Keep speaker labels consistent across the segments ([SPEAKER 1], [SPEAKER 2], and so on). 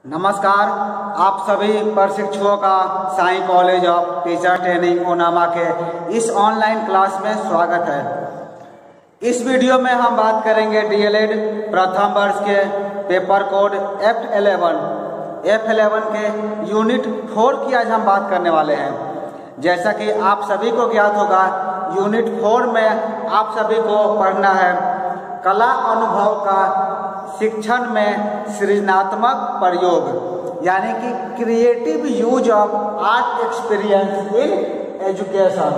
[SPEAKER 1] नमस्कार, आप सभी प्रशिक्षुओं का Sai college of teacher training Onama के इस ऑनलाइन क्लास में स्वागत है। इस वीडियो में हम बात करेंगे डीएलएड प्रथम वर्ष के पेपर कोड F11 के यूनिट 4 की आज हम बात करने वाले हैं। जैसा कि आप सभी को ज्ञात होगा, यूनिट 4 में आप सभी को पढ़ना है कला अनुभव का शिक्षण में सृजनात्मक प्रयोग, यानी कि creative use of art experience in education.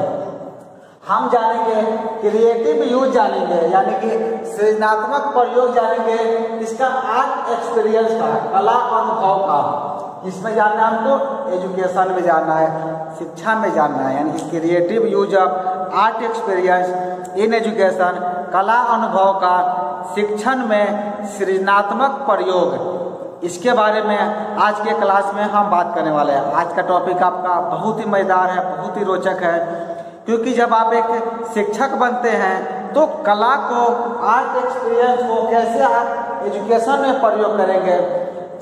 [SPEAKER 1] हम जानेंगे क्रिएटिव यूज जानेंगे, यानी कि सृजनात्मक प्रयोग जानेंगे इसका आर्ट एक्सपीरियंस का, कला अनुभव का। इसमें जानना है हमको, एजुकेशन में जानना है, शिक्षा में जानना है, यानी कि creative use of art experience in education, कला अनुभव का शिक्षण में सृजनात्मक प्रयोग। इसके बारे में आज के क्लास में हम बात करने वाले हैं। आज का टॉपिक आपका बहुत ही मजेदार है, बहुत ही रोचक है, क्योंकि जब आप एक शिक्षक बनते हैं तो कला को, आर्ट एक्सपीरियंस को कैसे आप एजुकेशन में प्रयोग करेंगे,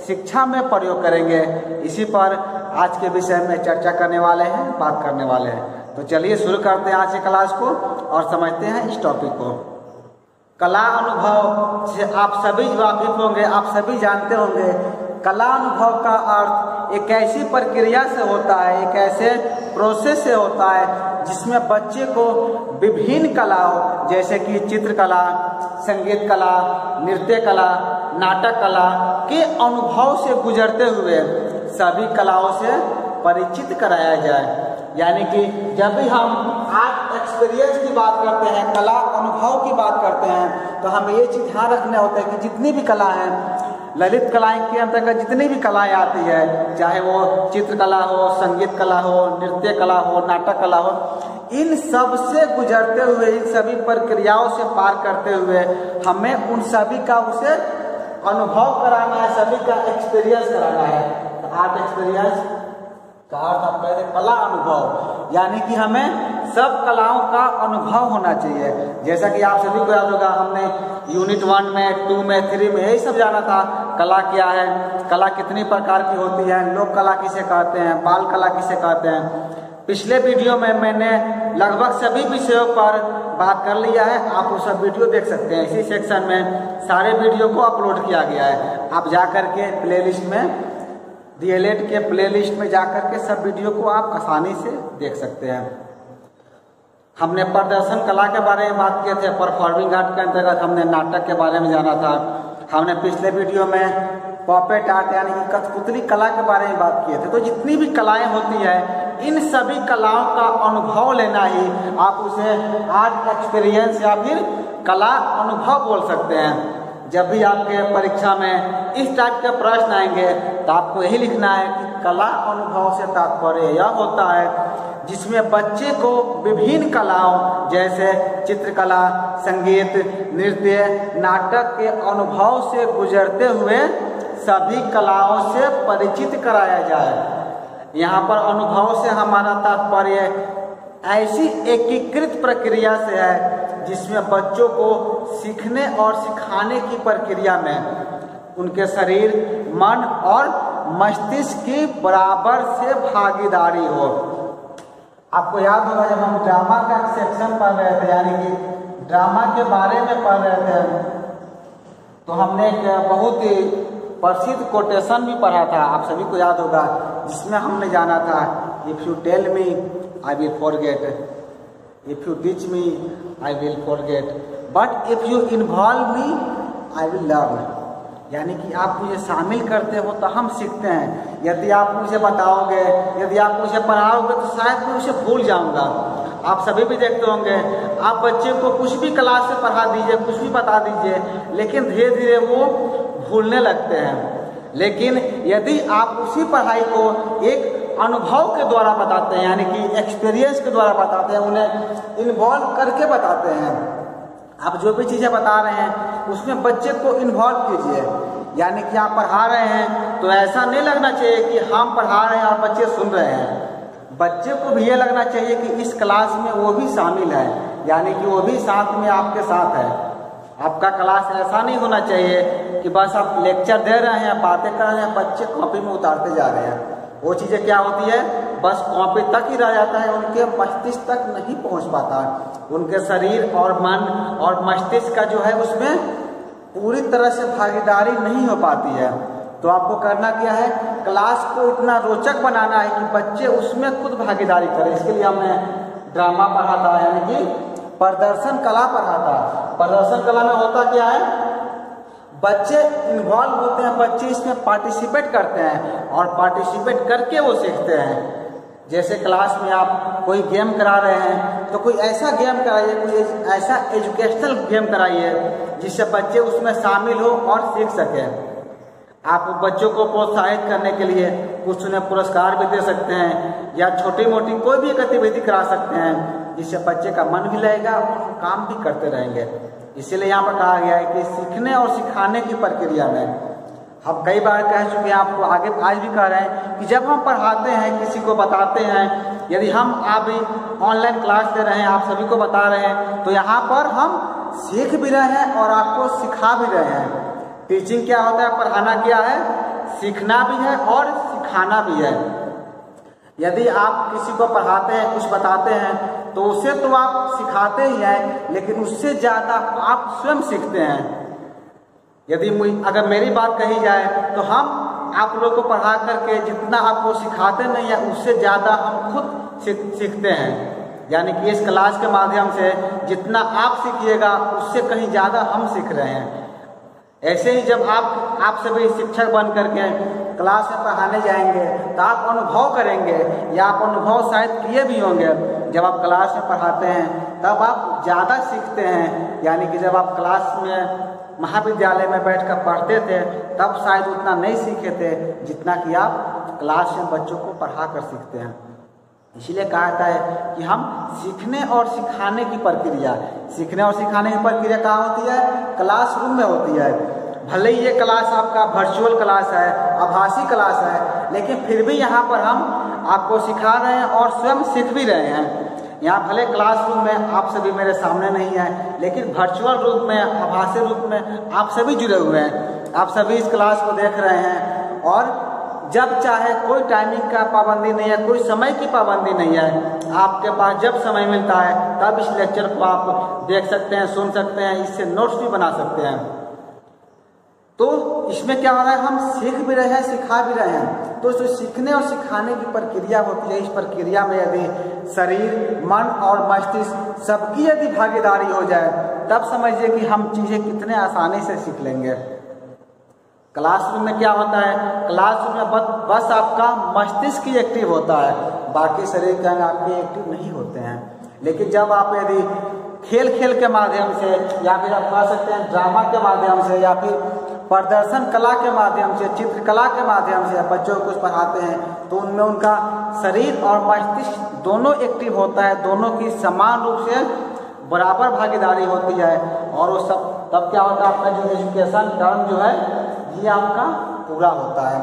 [SPEAKER 1] शिक्षा में प्रयोग करेंगे, इसी पर आज के विषय में चर्चा करने वाले हैं, बात करने वाले हैं। तो चलिए शुरू करते हैं आज के क्लास को और समझते हैं इस टॉपिक को। कला अनुभव से आप सभी वाकिफ होंगे, आप सभी जानते होंगे। कला अनुभव का अर्थ एक ऐसी प्रक्रिया से होता है, एक ऐसे प्रोसेस से होता है जिसमें बच्चे को विभिन्न कलाओं जैसे कि चित्रकला, संगीत कला, नृत्य कला, नाटक कला के अनुभव से गुजरते हुए सभी कलाओं से परिचित कराया जाए। यानी कि जब भी हम आर्ट एक्सपीरियंस की बात करते हैं, कला अनुभव की बात करते हैं, तो हमें ये चीज ध्यान रखना होता है कि जितनी भी कला है, ललित कलाएं के अंतर्गत जितनी भी कलाएं आती है, चाहे वो चित्रकला हो, संगीत कला हो, नृत्य कला हो, नाटक कला हो, इन सब से गुजरते हुए, इन सभी प्रक्रियाओं से पार करते हुए हमें उन सभी का उसे अनुभव कराना है, सभी का एक्सपीरियंस कराना है। आर्ट एक्सपीरियंस का अर्थ आप कहते हैं कला अनुभव, यानी कि हमें सब कलाओं का अनुभव होना चाहिए। जैसा कि आप सभी को याद होगा, हमने यूनिट 1 में, 2 में, 3 में यही सब जाना था। कला क्या है, कला कितनी प्रकार की होती है, लोक कला किसे कहते हैं, बाल कला किसे कहते हैं। पिछले वीडियो में मैंने लगभग सभी विषयों पर बात कर लिया है। आप वो सब वीडियो देख सकते हैं, इसी सेक्शन में सारे वीडियो को अपलोड किया गया है। आप जाकर के प्लेलिस्ट में, डीएलएड के प्लेलिस्ट में जाकर के सब वीडियो को आप आसानी से देख सकते हैं। हमने प्रदर्शन कला के बारे में बात किए थे, परफॉर्मिंग आर्ट के अंतर्गत हमने नाटक के बारे में जाना था। हमने पिछले वीडियो में पॉपेट आर्ट यानी कि कठपुतली कला के बारे में बात किए थे। तो जितनी भी कलाएं होती है, इन सभी कलाओं का अनुभव लेना ही आप उसे आर्ट एक्सपीरियंस या फिर कला अनुभव बोल सकते हैं। जब भी आपके परीक्षा में इस टाइप के प्रश्न आएंगे तो आपको यही लिखना है कि कला अनुभव से तात्पर्य यह होता है जिसमें बच्चे को विभिन्न कलाओं जैसे चित्रकला, संगीत, नृत्य, नाटक के अनुभव से गुजरते हुए सभी कलाओं से परिचित कराया जाए। यहाँ पर अनुभव से हमारा तात्पर्य ऐसी एकीकृत प्रक्रिया से है जिसमें बच्चों को सीखने और सिखाने की प्रक्रिया में उनके शरीर, मन और मस्तिष्क की बराबर से भागीदारी हो। आपको याद होगा जब हम ड्रामा का सेक्शन पढ़ रहे थे, यानी कि ड्रामा के बारे में पढ़ रहे थे, तो हमने एक बहुत ही प्रसिद्ध कोटेशन भी पढ़ा था, आप सभी को याद होगा, जिसमें हमने जाना था, if you tell me I will forget, if you teach me I will forget, but if you involve me I will learn. यानी कि आप मुझे शामिल करते हो तो हम सीखते हैं। यदि आप मुझे बताओगे, यदि आप मुझे पढ़ाओगे तो शायद मैं उसे भूल जाऊंगा। आप सभी भी देखते होंगे, आप बच्चे को कुछ भी क्लास से पढ़ा दीजिए, कुछ भी बता दीजिए, लेकिन धीरे धीरे वो भूलने लगते हैं। लेकिन यदि आप उसी पढ़ाई को एक अनुभव के द्वारा बताते हैं, यानी कि एक्सपीरियंस के द्वारा बताते हैं, उन्हें इन्वॉल्व करके बताते हैं, आप जो भी चीज़ें बता रहे हैं उसमें बच्चे को इन्वॉल्व कीजिए। यानी कि आप पढ़ा रहे हैं तो ऐसा नहीं लगना चाहिए कि हम पढ़ा रहे हैं और बच्चे सुन रहे हैं। बच्चे को भी ये लगना चाहिए कि इस क्लास में वो भी शामिल है, यानी कि वो भी साथ में आपके साथ है। आपका क्लास ऐसा नहीं होना चाहिए कि बस आप लेक्चर दे रहे हैं, बातें कर रहे हैं, बच्चे कॉपी में उतारते जा रहे हैं। वो चीज़ें क्या होती है, बस कॉपी तक ही रह जाता है, उनके मस्तिष्क तक नहीं पहुंच पाता। उनके शरीर और मन और मस्तिष्क का जो है उसमें पूरी तरह से भागीदारी नहीं हो पाती है। तो आपको करना क्या है, क्लास को इतना रोचक बनाना है कि बच्चे उसमें खुद भागीदारी करें। इसके लिए हमने ड्रामा पढ़ा था, यानी कि प्रदर्शन कला पढ़ा था। प्रदर्शन कला में होता क्या है, बच्चे इन्वॉल्व होते हैं, बच्चे इसमें पार्टिसिपेट करते हैं और पार्टिसिपेट करके वो सीखते हैं। जैसे क्लास में आप कोई गेम करा रहे हैं तो कोई ऐसा गेम कराइए, कोई ऐसा एजुकेशनल गेम कराइए जिससे बच्चे उसमें शामिल हो और सीख सकें। आप बच्चों को प्रोत्साहित करने के लिए कुछ उन्हें पुरस्कार भी दे सकते हैं या छोटी मोटी कोई भी गतिविधि करा सकते हैं जिससे बच्चे का मन भी लगेगा और काम भी करते रहेंगे। इसीलिए यहाँ पर कहा गया है कि सीखने और सिखाने की प्रक्रिया में हम कई बार कह चुके हैं, आपको आगे आज भी कह रहे हैं कि जब हम पढ़ाते हैं, किसी को बताते हैं, यदि हम अभी ऑनलाइन क्लास दे रहे हैं, आप सभी को बता रहे हैं, तो यहाँ पर हम सीख भी रहे हैं और आपको सिखा भी रहे हैं। टीचिंग क्या होता है, पढ़ाना क्या है, सीखना भी है और सिखाना भी है। यदि आप किसी को पढ़ाते हैं, कुछ बताते हैं, तो उसे तो आप सिखाते ही हैं, लेकिन उससे ज़्यादा आप स्वयं सीखते हैं। यदि अगर मेरी बात कही जाए तो हम आप लोगों को पढ़ा करके जितना आपको सिखाते नहीं है, उससे ज़्यादा हम खुद सीखते हैं। यानी कि इस क्लास के माध्यम से जितना आप सीखिएगा उससे कहीं ज़्यादा हम सीख रहे हैं। ऐसे ही जब आप सभी शिक्षक बन करके क्लास में पढ़ाने जाएंगे तो आप अनुभव करेंगे, या आप अनुभव शायद किए भी होंगे। जब आप क्लास में पढ़ाते हैं तब आप ज़्यादा सीखते हैं। यानी कि जब आप क्लास में महाविद्यालय में बैठकर पढ़ते थे तब शायद उतना नहीं सीखे थे जितना कि आप क्लास में बच्चों को पढ़ा कर सीखते हैं। इसीलिए कहा जाता है कि हम सीखने और सिखाने की प्रक्रिया, सीखने और सिखाने की प्रक्रिया कहाँ होती है, क्लासरूम में होती है। भले ही ये क्लास आपका वर्चुअल क्लास है, आभासी क्लास है, लेकिन फिर भी यहाँ पर हम आपको सिखा रहे हैं और स्वयं सीख भी रहे हैं। यहाँ भले क्लासरूम में आप सभी मेरे सामने नहीं है, लेकिन वर्चुअल रूप में, आभासी रूप में आप सभी जुड़े हुए हैं। आप सभी इस क्लास को देख रहे हैं और जब चाहे, कोई टाइमिंग का पाबंदी नहीं है, कोई समय की पाबंदी नहीं है। आपके पास जब समय मिलता है तब इस लेक्चर को आप देख सकते हैं, सुन सकते हैं, इससे नोट्स भी बना सकते हैं। तो इसमें क्या हो रहा है, हम सीख भी रहे हैं, सिखा भी रहे हैं। तो जो सीखने और सिखाने की प्रक्रिया होती है, इस प्रक्रिया में यदि शरीर, मन और मस्तिष्क सबकी यदि भागीदारी हो जाए तब समझिए कि हम चीज़ें कितने आसानी से सीख लेंगे। क्लासरूम में क्या होता है, क्लासरूम में बस आपका मस्तिष्क ही एक्टिव होता है, बाकी शरीर के अंग आपके एक्टिव नहीं होते हैं। लेकिन जब आप यदि खेल के माध्यम से, या फिर आप कह सकते हैं ड्रामा के माध्यम से, या फिर प्रदर्शन कला के माध्यम से, चित्रकला के माध्यम से बच्चों को कुछ पढ़ाते हैं, तो उनमें उनका शरीर और मस्तिष्क दोनों एक्टिव होता है, दोनों की समान रूप से बराबर भागीदारी होती है। और वो सब तब क्या होता है, आपका जो एजुकेशन टर्म जो है ये आपका पूरा होता है।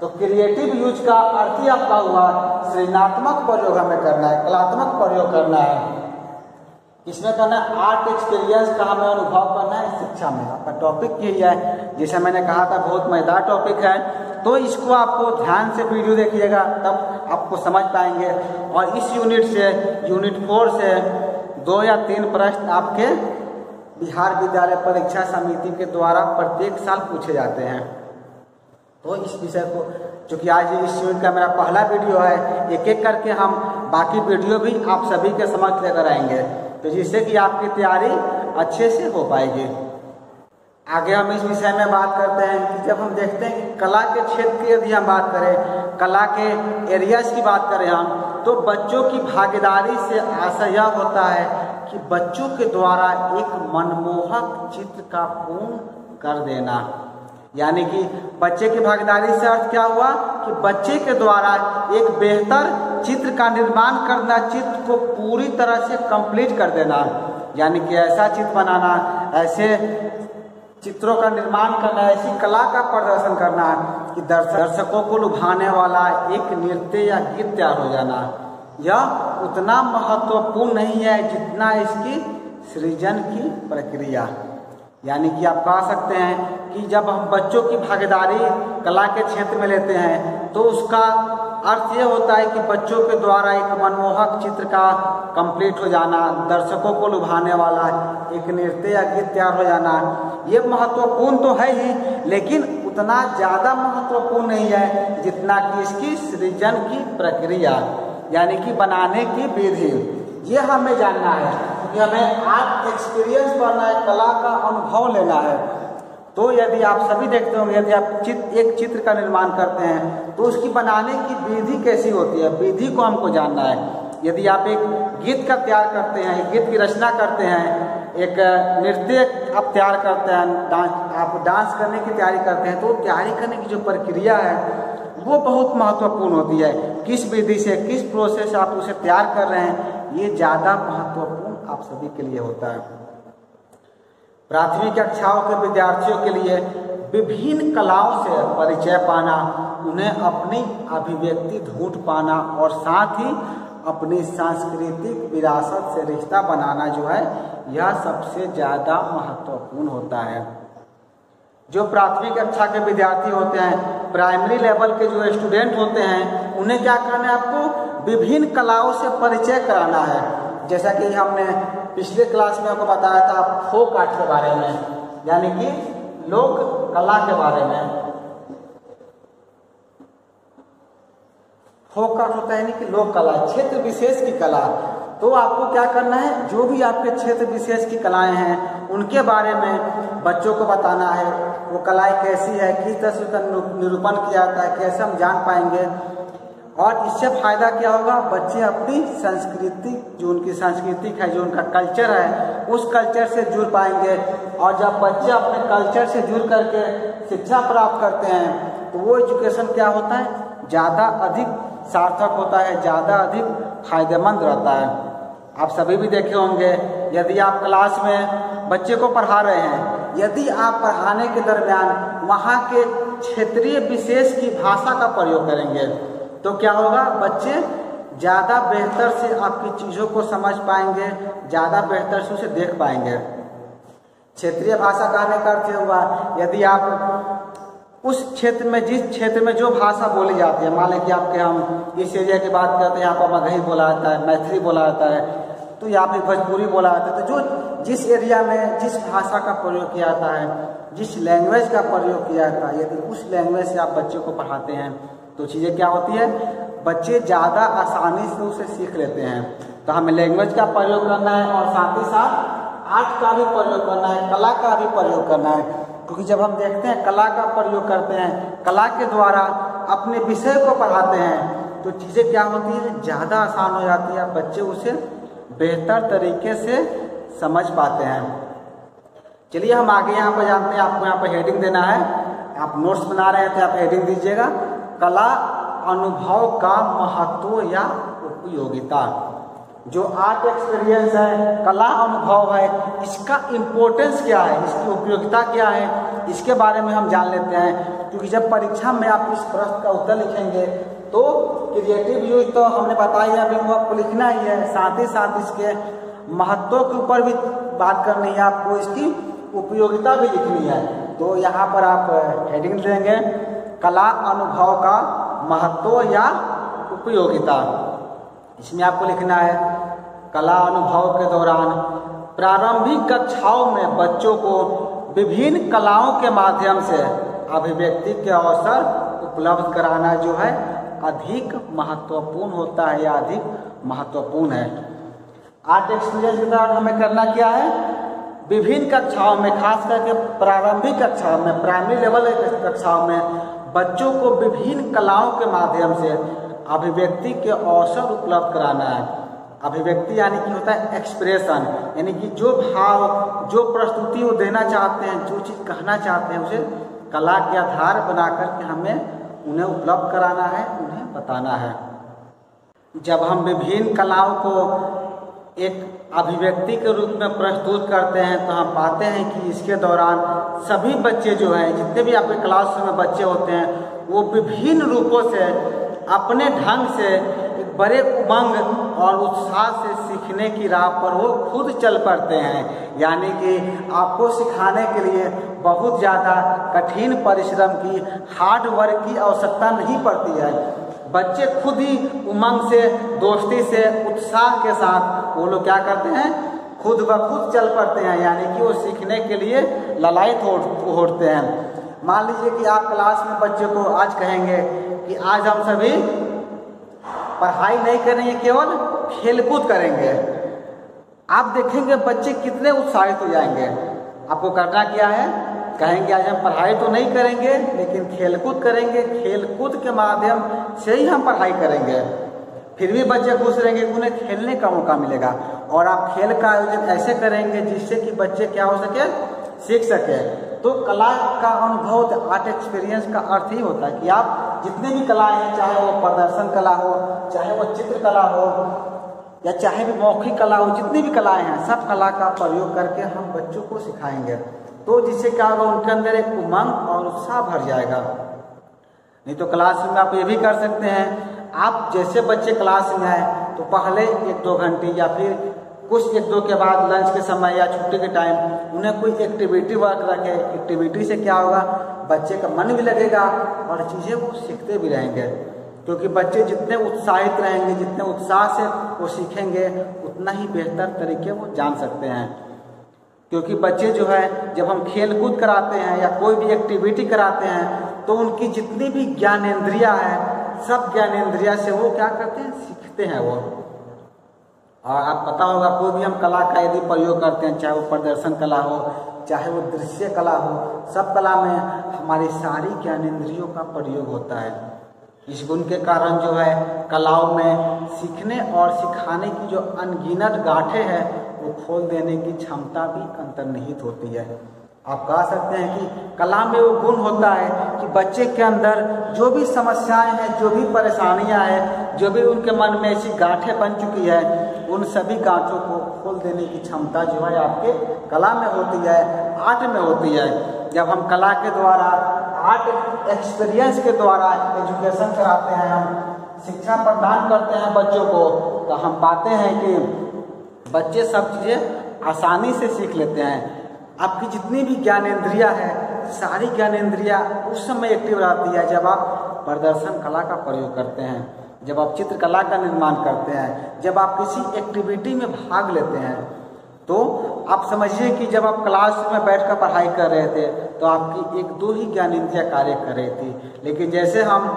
[SPEAKER 1] तो क्रिएटिव यूज का अर्थ ही आपका हुआ सृजनात्मक प्रयोग हमें करना है, कलात्मक प्रयोग करना है। इसमें करना है आर्ट एक्सपीरियंस का हमें अनुभव करना है शिक्षा में। आपका टॉपिक यही है, जैसे मैंने कहा था बहुत मजेदार टॉपिक है, तो इसको आपको ध्यान से वीडियो देखिएगा तब आपको समझ पाएंगे। और इस यूनिट से, यूनिट 4 से 2 या 3 प्रश्न आपके बिहार विद्यालय परीक्षा समिति के द्वारा प्रत्येक साल पूछे जाते हैं। तो इस विषय को, चूँकि आज इस यूनिट का मेरा पहला वीडियो है, एक एक करके हम बाकी वीडियो भी आप सभी के समक्ष लेकर आएंगे, तो जिससे कि आपकी तैयारी अच्छे से हो पाएगी। आगे हम इस विषय में बात करते हैं कि जब हम देखते हैं कि कला के क्षेत्र की यदि हम बात करें, कला के एरियाज की बात करें हम, तो बच्चों की भागीदारी से आशय यह होता है कि बच्चों के द्वारा एक मनमोहक चित्र का पूर्ण कर देना। यानी कि बच्चे की भागीदारी से अर्थ क्या हुआ कि बच्चे के द्वारा एक बेहतर चित्र का निर्माण करना, चित्र को पूरी तरह से कंप्लीट कर देना। यानी कि ऐसा चित्र बनाना, ऐसे चित्रों का निर्माण करना, ऐसी कला का प्रदर्शन करना कि दर्शकों को लुभाने वाला एक नृत्य या गीत तैयार हो जाना। यह उतना महत्वपूर्ण नहीं है जितना इसकी सृजन की प्रक्रिया। यानी कि आप कह सकते हैं कि जब हम बच्चों की भागीदारी कला के क्षेत्र में लेते हैं तो उसका अर्थ ये होता है कि बच्चों के द्वारा एक मनमोहक चित्र का कंप्लीट हो जाना, दर्शकों को लुभाने वाला एक नृत्य या गीत तैयार हो जाना, ये महत्वपूर्ण तो है ही, लेकिन उतना ज़्यादा महत्वपूर्ण नहीं है जितना कि इसकी सृजन की प्रक्रिया, यानी कि बनाने की विधि, ये हमें जानना है। क्योंकि हमें आर्ट एक्सपीरियंस करना है, कला का अनुभव लेना है। तो यदि आप सभी देखते होंगे, यदि आप एक चित्र का निर्माण करते हैं तो उसकी बनाने की विधि कैसी होती है, विधि को हमको जानना है। यदि आप एक गीत का तैयार करते हैं, एक गीत की रचना करते हैं, एक नृत्य आप तैयार करते हैं, आप डांस करने की तैयारी करते हैं, तो तैयारी करने की जो प्रक्रिया है वो बहुत महत्वपूर्ण होती है। किस विधि से, किस प्रोसेस से आप उसे तैयार कर रहे हैं, ये ज़्यादा महत्वपूर्ण आप सभी के लिए होता है। प्राथमिक कक्षाओं के विद्यार्थियों के लिए विभिन्न कलाओं से परिचय पाना, उन्हें अपनी अभिव्यक्ति ढूंढ पाना और साथ ही अपनी सांस्कृतिक विरासत से रिश्ता बनाना जो है, यह सबसे ज़्यादा महत्वपूर्ण होता है। जो प्राथमिक कक्षा के विद्यार्थी होते हैं, प्राइमरी लेवल के जो स्टूडेंट होते हैं, उन्हें क्या करना है, आपको विभिन्न कलाओं से परिचय कराना है। जैसा कि हमने पिछले क्लास में आपको बताया था फोक आर्ट के बारे में, यानी कि लोक कला के बारे में। फोक आर्ट होता है यानी कि लोक कला, क्षेत्र विशेष की कला। तो आपको क्या करना है, जो भी आपके क्षेत्र विशेष की कलाएं हैं उनके बारे में बच्चों को बताना है। वो कलाएं कैसी है, किस तरह से उसका निरूपण किया जाता है, कैसे हम जान पाएंगे। और इससे फायदा क्या होगा, बच्चे अपनी संस्कृति, जो उनकी सांस्कृतिक है, जो उनका कल्चर है, उस कल्चर से जुड़ पाएंगे। और जब बच्चे अपने कल्चर से जुड़ करके शिक्षा प्राप्त करते हैं तो वो एजुकेशन क्या होता है, ज़्यादा अधिक सार्थक होता है, ज़्यादा अधिक फायदेमंद रहता है। आप सभी भी देखे होंगे, यदि आप क्लास में बच्चे को पढ़ा रहे हैं, यदि आप पढ़ाने के दरमियान वहाँ के क्षेत्रीय विशेष की भाषा का प्रयोग करेंगे तो क्या होगा, बच्चे ज़्यादा बेहतर से आपकी चीज़ों को समझ पाएंगे, ज़्यादा बेहतर से उसे देख पाएंगे। क्षेत्रीय भाषा कहने का अर्थ हुआ, यदि आप उस क्षेत्र में, जिस क्षेत्र में जो भाषा बोली जाती है, मान लें कि आपके हम इस एरिया की बात करते हैं, यहाँ पर मगही बोला जाता है, मैथिली बोला जाता है, तो यहाँ पे भोजपुरी बोला जाता है। तो जो जिस एरिया में जिस भाषा का प्रयोग किया जाता है, जिस लैंग्वेज का प्रयोग किया जाता है, यदि उस लैंग्वेज से आप बच्चों को पढ़ाते हैं तो चीज़ें क्या होती है, बच्चे ज़्यादा आसानी से उसे सीख लेते हैं। तो हमें लैंग्वेज का प्रयोग करना है और साथ ही साथ आर्ट का भी प्रयोग करना है, कला का भी प्रयोग करना है। क्योंकि जब हम देखते हैं कला का प्रयोग करते हैं, कला के द्वारा अपने विषय को पढ़ाते हैं, तो चीज़ें क्या होती हैं, ज़्यादा आसान हो जाती है, बच्चे उसे बेहतर तरीके से समझ पाते हैं। चलिए हम आगे यहाँ पर जानते हैं। आपको यहाँ पर हेडिंग देना है, आप नोट्स बना रहे हैं तो आप हेडिंग दीजिएगा, कला अनुभव का महत्व या उपयोगिता। जो आर्ट एक्सपीरियंस है, कला अनुभव है, इसका इम्पोर्टेंस क्या है, इसकी उपयोगिता क्या है, इसके बारे में हम जान लेते हैं। क्योंकि जब परीक्षा में आप इस प्रश्न का उत्तर लिखेंगे तो क्रिएटिव यूज तो हमने बताया अभी वो आपको लिखना ही है, साथ ही साथ इसके महत्व के ऊपर भी बात करनी है, आपको इसकी उपयोगिता भी लिखनी है। तो यहाँ पर आप हेडिंग देंगे, कला अनुभव का महत्व या उपयोगिता। इसमें आपको लिखना है, कला अनुभव के दौरान प्रारंभिक कक्षाओं में बच्चों को विभिन्न कलाओं के माध्यम से अभिव्यक्ति के अवसर उपलब्ध कराना जो है अधिक महत्वपूर्ण होता है या अधिक महत्वपूर्ण है। आर्ट एक्सपीरियंस के दौरान हमें करना क्या है, विभिन्न कक्षाओं में, खास करके प्रारंभिक कक्षाओं में, प्राइमरी लेवल की कक्षाओं में बच्चों को विभिन्न कलाओं के माध्यम से अभिव्यक्ति के अवसर उपलब्ध कराना है। अभिव्यक्ति यानी कि होता है एक्सप्रेशन, यानी कि जो भाव, जो प्रस्तुति वो देना चाहते हैं, जो चीज़ कहना चाहते हैं, उसे कला के आधार बना करके हमें उन्हें उपलब्ध कराना है, उन्हें बताना है। जब हम विभिन्न कलाओं को एक अभिव्यक्ति के रूप में प्रस्तुत करते हैं तो हम पाते हैं कि इसके दौरान सभी बच्चे जो हैं, जितने भी आपके क्लास में बच्चे होते हैं, वो विभिन्न रूपों से अपने ढंग से एक बड़े उमंग और उत्साह से सीखने सीखने की राह पर वो खुद चल पड़ते हैं। यानी कि आपको सिखाने के लिए बहुत ज़्यादा कठिन परिश्रम की, हार्ड वर्क की आवश्यकता नहीं पड़ती है। बच्चे खुद ही उमंग से, दोस्ती से, उत्साह के साथ वो लोग क्या करते हैं, खुद ब खुद चल पड़ते हैं। यानी कि वो सीखने के लिए ललायत होते हैं। मान लीजिए कि आप क्लास में बच्चे को आज कहेंगे कि आज हम सभी पढ़ाई नहीं करेंगे, केवल खेलकूद करेंगे। आप देखेंगे बच्चे कितने उत्साहित हो जाएंगे। आपको करना क्या है, कहेंगे आज हम पढ़ाई तो नहीं करेंगे लेकिन खेलकूद करेंगे, खेलकूद के माध्यम से ही हम पढ़ाई करेंगे। फिर भी बच्चे खुश रहेंगे, उन्हें खेलने का मौका मिलेगा। और आप खेल का आयोजन ऐसे करेंगे जिससे कि बच्चे क्या हो सके, सीख सके। तो कला का अनुभव, आर्ट एक्सपीरियंस का अर्थ ही होता है कि आप जितने भी कलाएं हैं, चाहे वो प्रदर्शन कला हो, चाहे वो चित्रकला हो, या चाहे भी मौखिक कला हो, जितनी भी कलाएं हैं, सब कला का प्रयोग करके हम बच्चों को सिखाएंगे। तो जिससे क्या होगा, उनके अंदर एक उमंग और उत्साह भर जाएगा। नहीं तो क्लास में आप ये भी कर सकते हैं, आप जैसे बच्चे क्लास में आए तो पहले 1-2 घंटे या फिर कुछ 1-2 के बाद लंच के समय या छुट्टी के टाइम उन्हें कोई एक्टिविटी वर्क रखे। एक्टिविटी से क्या होगा, बच्चे का मन भी लगेगा और चीज़ें वो सीखते भी रहेंगे। क्योंकि बच्चे जितने उत्साहित रहेंगे, जितने उत्साह से वो सीखेंगे, उतना ही बेहतर तरीके वो जान सकते हैं। क्योंकि बच्चे जो है, जब हम खेल कूद कराते हैं या कोई भी एक्टिविटी कराते हैं तो उनकी जितनी भी ज्ञानेंद्रियां हैं, सब ज्ञानेंद्रिया से वो क्या करते हैं, सीखते हैं वो। और आप पता होगा, कोई भी हम कला का यदि प्रयोग करते हैं, चाहे वो प्रदर्शन कला हो, चाहे वो दृश्य कला हो, सब कला में हमारी सारी ज्ञानेंद्रियों का प्रयोग होता है। इस गुण के कारण जो है कलाओं में सीखने और सिखाने की जो अनगिनत गांठें हैं वो खोल देने की क्षमता भी अंतर्निहित होती है। आप कह सकते हैं कि कला में वो गुण होता है कि बच्चे के अंदर जो भी समस्याएं हैं, जो भी परेशानियां हैं, जो भी उनके मन में ऐसी गांठें बन चुकी है, उन सभी गांठों को खोल देने की क्षमता जो है आपके कला में होती है, आर्ट में होती है। जब हम कला के द्वारा, आर्ट एक्सपीरियंस के द्वारा एजुकेशन कराते हैं, हम शिक्षा प्रदान करते हैं बच्चों को, तो हम पाते हैं कि बच्चे सब चीज़ें आसानी से सीख लेते हैं। आपकी जितनी भी ज्ञानेंद्रियां है, सारी ज्ञानेंद्रियां उस समय एक्टिव रहती है जब आप प्रदर्शन कला का प्रयोग करते हैं, जब आप चित्रकला का निर्माण करते हैं, जब आप किसी एक्टिविटी में भाग लेते हैं। तो आप समझिए कि जब आप क्लास में बैठकर पढ़ाई कर रहे थे तो आपकी 1-2 ही ज्ञानेंद्रियां कार्य कर रही थी। लेकिन जैसे हम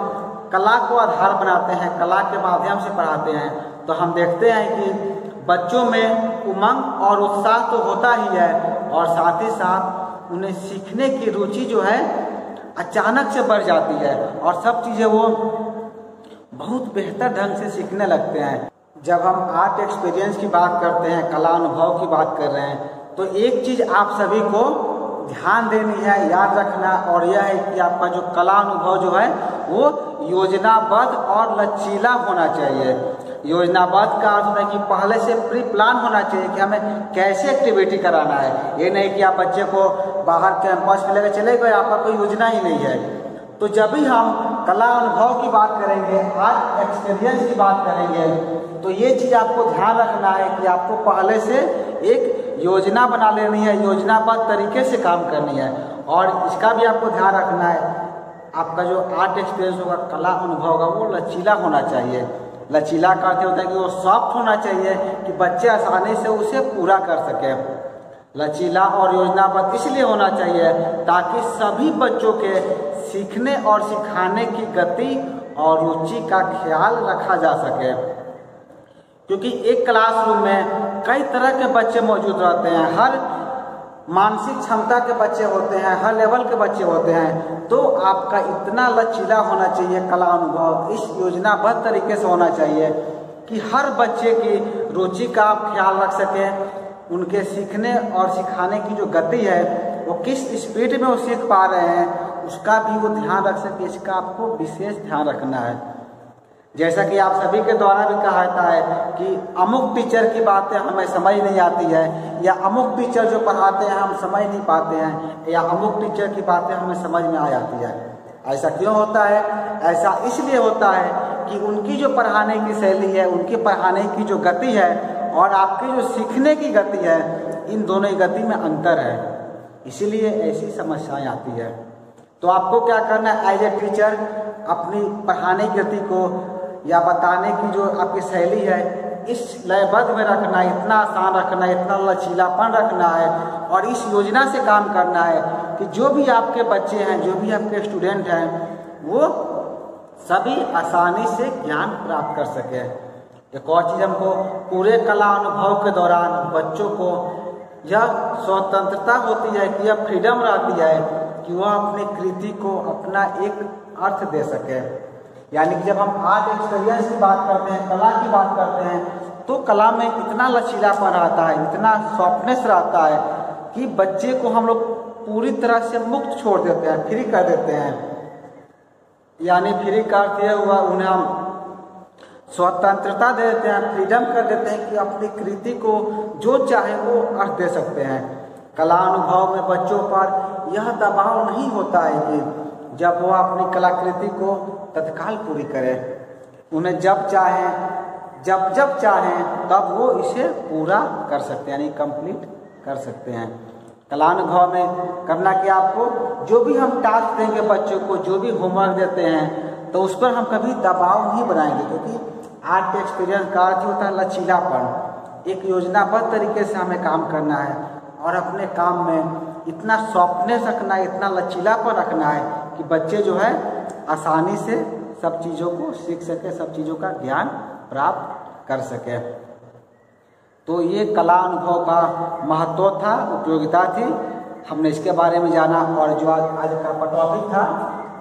[SPEAKER 1] कला को आधार बनाते हैं, कला के माध्यम से पढ़ाते हैं, तो हम देखते हैं कि बच्चों में उमंग और उत्साह तो होता ही है, और साथ ही साथ उन्हें सीखने की रुचि जो है अचानक से बढ़ जाती है और सब चीज़ें वो बहुत बेहतर ढंग से सीखने लगते हैं। जब हम आर्ट एक्सपीरियंस की बात करते हैं, कला अनुभव की बात कर रहे हैं, तो एक चीज़ आप सभी को ध्यान देनी है, याद रखना, और यह है कि आपका जो कला अनुभव जो है वो योजनाबद्ध और लचीला होना चाहिए। योजनाबद्ध का अर्थ है कि पहले से प्री प्लान होना चाहिए कि हमें कैसे एक्टिविटी कराना है। ये नहीं कि आप बच्चे को बाहर कैंपस में लेकर चले गए, आपका कोई योजना ही नहीं है। तो जब भी हम कला अनुभव की बात करेंगे, आर्ट एक्सपीरियंस की बात करेंगे, तो ये चीज़ आपको ध्यान रखना है कि आपको पहले से एक योजना बना लेनी है, योजनाबद्ध तरीके से काम करनी है। और इसका भी आपको ध्यान रखना है, आपका जो आर्ट एक्सपीरियंस होगा, कला अनुभव होगा, वो लचीला होना चाहिए। लचीला का अर्थ होता है कि वो सॉफ्ट होना चाहिए कि बच्चे आसानी से उसे पूरा कर सके। लचीला और योजनाबद्ध इसलिए होना चाहिए ताकि सभी बच्चों के सीखने और सिखाने की गति और रुचि का ख्याल रखा जा सके। क्योंकि एक क्लासरूम में कई तरह के बच्चे मौजूद रहते हैं, हर मानसिक क्षमता के बच्चे होते हैं, हर लेवल के बच्चे होते हैं। तो आपका इतना लचीला होना चाहिए कला अनुभव, इस योजनाबद्ध तरीके से होना चाहिए कि हर बच्चे की रुचि का आप ख्याल रख सकें, उनके सीखने और सिखाने की जो गति है, वो किस स्पीड में वो सीख पा रहे हैं, उसका भी वो ध्यान रख सके। इसका आपको विशेष ध्यान रखना है। जैसा कि आप सभी के द्वारा भी कहा जाता है कि अमुक टीचर की बातें हमें समझ नहीं आती है, या अमुक टीचर जो पढ़ाते हैं हम समझ नहीं पाते हैं, या अमुक टीचर की बातें हमें समझ में आ जाती है। ऐसा क्यों होता है? ऐसा इसलिए होता है कि उनकी जो पढ़ाने की शैली है, उनकी पढ़ाने की जो गति है और आपकी जो सीखने की गति है, इन दोनों की गति में अंतर है, इसीलिए ऐसी समस्याएं आती है। तो आपको क्या करना है, एज ए टीचर अपनी पढ़ाने की गति को या बताने की जो आपकी शैली है इस लयबद्ध में रखना है, इतना आसान रखना है, इतना लचीलापन रखना है और इस योजना से काम करना है कि जो भी आपके बच्चे हैं, जो भी आपके स्टूडेंट हैं, वो सभी आसानी से ज्ञान प्राप्त कर सके। एक और चीज़, हमको पूरे कला अनुभव के दौरान बच्चों को यह स्वतंत्रता होती है कि यह फ्रीडम रहती है कि वह अपनी कृति को अपना एक अर्थ दे सके। यानी कि जब हम आर्ट एक्सपीरियंस की बात करते हैं, कला की बात करते हैं, तो कला में इतना लचीलापन रहता है, इतना सॉफ्टनेस रहता है कि बच्चे को हम लोग पूरी तरह से मुक्त छोड़ देते हैं, फ्री कर देते हैं। यानी फ्री का अर्थ यह हुआ, उन्हें हम स्वतंत्रता दे देते हैं, फ्रीडम कर देते हैं कि अपनी कृति को जो चाहे वो अर्थ दे सकते हैं। कला अनुभव में बच्चों पर यह दबाव नहीं होता है कि जब वो अपनी कलाकृति को तत्काल पूरी करें। उन्हें जब चाहें, जब चाहें तब वो इसे पूरा कर सकते हैं, यानी कंप्लीट कर सकते हैं। कला अनुभव में करना कि आपको जो भी हम टास्क देंगे बच्चों को, जो भी होमवर्क देते हैं, तो उस पर हम कभी दबाव नहीं बनाएंगे, क्योंकि आर्ट एक्सपीरियंस का अर्थ होता है लचीलापन। एक योजनाबद्ध तरीके से हमें काम करना है और अपने काम में इतना सॉफ्टनेस रखना है, इतना लचीलापन रखना है कि बच्चे जो है आसानी से सब चीज़ों को सीख सके, सब चीज़ों का ज्ञान प्राप्त कर सके। तो ये कला अनुभव का महत्व था, उपयोगिता थी, हमने इसके बारे में जाना। और जो आज का टॉपिक था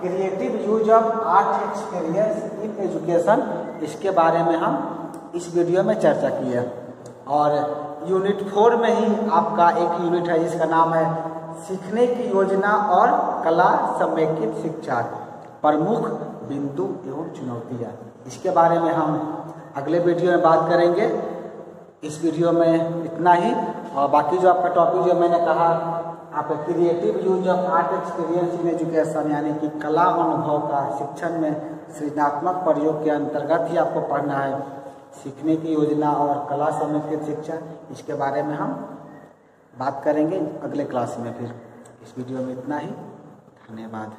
[SPEAKER 1] creative use of art experience in education, इसके बारे में हम इस वीडियो में चर्चा की है। और यूनिट 4 में ही आपका एक यूनिट है जिसका नाम है सीखने की योजना और कला समेकित शिक्षा, प्रमुख बिंदु एवं चुनौतियाँ। इसके बारे में हम अगले वीडियो में बात करेंगे। इस वीडियो में इतना ही, और बाकी जो आपका टॉपिक जो मैंने कहा, आप creative use of art experience in education, यानी कि कला अनुभव का शिक्षण में सृजनात्मक प्रयोग के अंतर्गत ही आपको पढ़ना है। सीखने की योजना और कला समेकित शिक्षा, इसके बारे में हम बात करेंगे अगले क्लास में। फिर इस वीडियो में इतना ही, धन्यवाद।